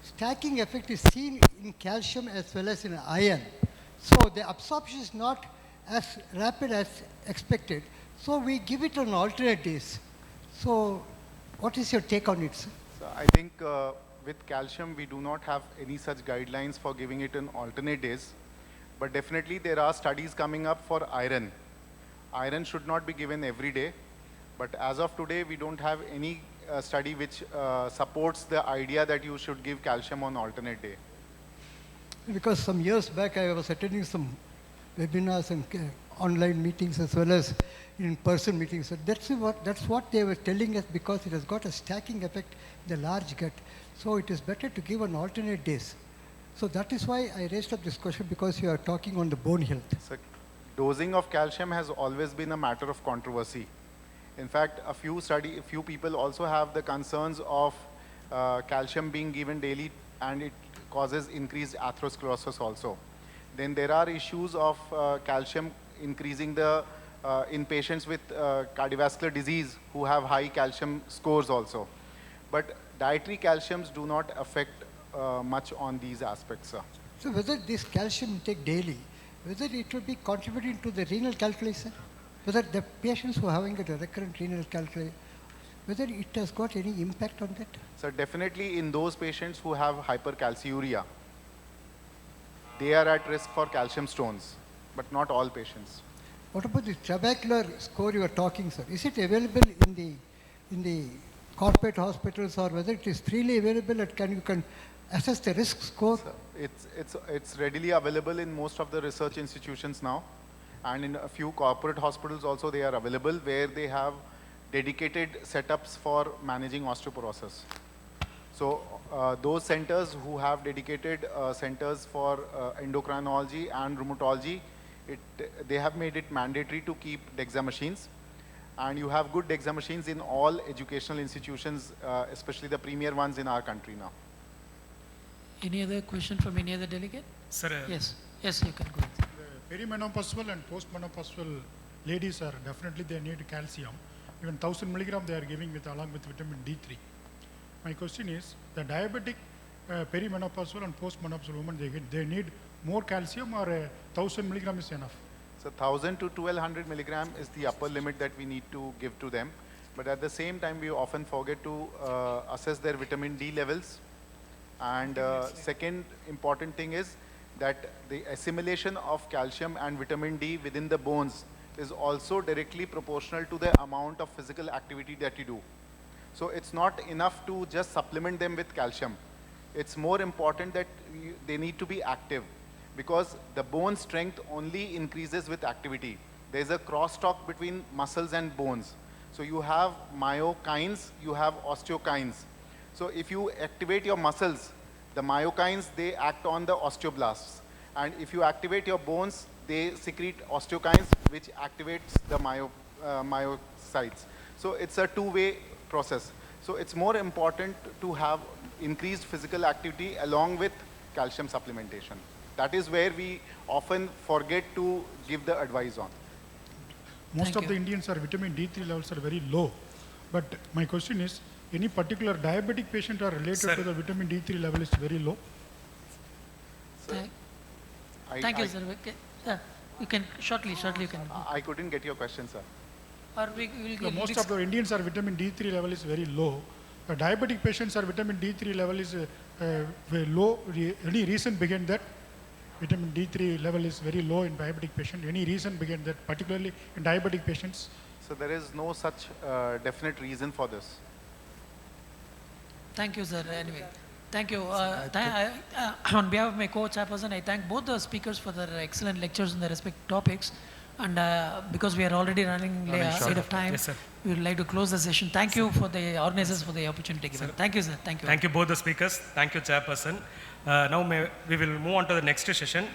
stacking effect is seen in calcium as well as in iron. So the absorption is not as rapid as expected. So we give it on alternate days. So what is your take on it, sir? So I think with calcium, we do not have any such guidelines for giving it in alternate days. But definitely there are studies coming up for iron. Iron should not be given every day. But as of today, we don't have any study which supports the idea that you should give calcium on alternate day. Because some years back I was attending some webinars and online meetings as well as in-person meetings. So that's what they were telling us, because it has got a stacking effect in the large gut. So it is better to give on alternate days. So that is why I raised up this question, because you are talking on the bone health. So dosing of calcium has always been a matter of controversy. In fact, a few people also have the concerns of calcium being given daily, and it causes increased atherosclerosis also. Then there are issues of calcium increasing in patients with cardiovascular disease who have high calcium scores also. But dietary calciums do not affect much on these aspects, sir. So whether this calcium intake daily, whether it will be contributing to the renal calculi, sir? Whether the patients who are having a recurrent renal calculi, whether it has got any impact on that? So definitely in those patients who have hypercalciuria, they are at risk for calcium stones, but not all patients. What about the trabecular score you are talking, sir? Is it available in the corporate hospitals, or whether it is freely available, and you can assess the risk score? So it's readily available in most of the research institutions now, and in a few corporate hospitals also they are available, where they have dedicated setups for managing osteoporosis. So those centers who have dedicated centers for endocrinology and rheumatology, they have made it mandatory to keep DEXA machines. And you have good DEXA machines in all educational institutions, especially the premier ones in our country now. Any other question from any other delegate? Sir, Yes, you can go. Perimenopausal and postmenopausal ladies are definitely, they need calcium. Even 1000 milligram they are giving along with vitamin D3. My question is, the diabetic perimenopausal and postmenopausal women, they need more calcium, or 1000 milligram is enough? So 1000 to 1200 milligram is the upper limit that we need to give to them. But at the same time, we often forget to assess their vitamin D levels. And second important thing is that the assimilation of calcium and vitamin D within the bones is also directly proportional to the amount of physical activity that you do. So it's not enough to just supplement them with calcium. It's more important that they need to be active, because the bone strength only increases with activity. There's a crosstalk between muscles and bones. So you have myokines, you have osteokines. So if you activate your muscles, the myokines, they act on the osteoblasts. And if you activate your bones, they secrete osteokines, which activates the myocytes. So it's a two-way process. So it's more important to have increased physical activity along with calcium supplementation. That is where we often forget to give the advice on. Most of the Indians are vitamin D3 levels are very low. But my question is, any particular diabetic patient are related to the vitamin D3 level is very low? Thank you, sir. Okay. You can shortly you can. I couldn't get your question, sir. Or we will Most of the Indians are vitamin D3 level is very low. The diabetic patients are vitamin D3 level is very low. Any reason behind that? Vitamin D3 level is very low in diabetic patient. Any reason behind that, particularly in diabetic patients? So there is no such definite reason for this. Thank you, sir. Anyway, thank you. On behalf of my co-chairperson, I thank both the speakers for their excellent lectures on the respective topics. And because we are already running ahead of time, yes, sir, we would like to close the session. Thank you for the organizers for the opportunity given. Thank you, sir. Thank you. Thank you both the speakers. Thank you, Chairperson. Now we will move on to the next session.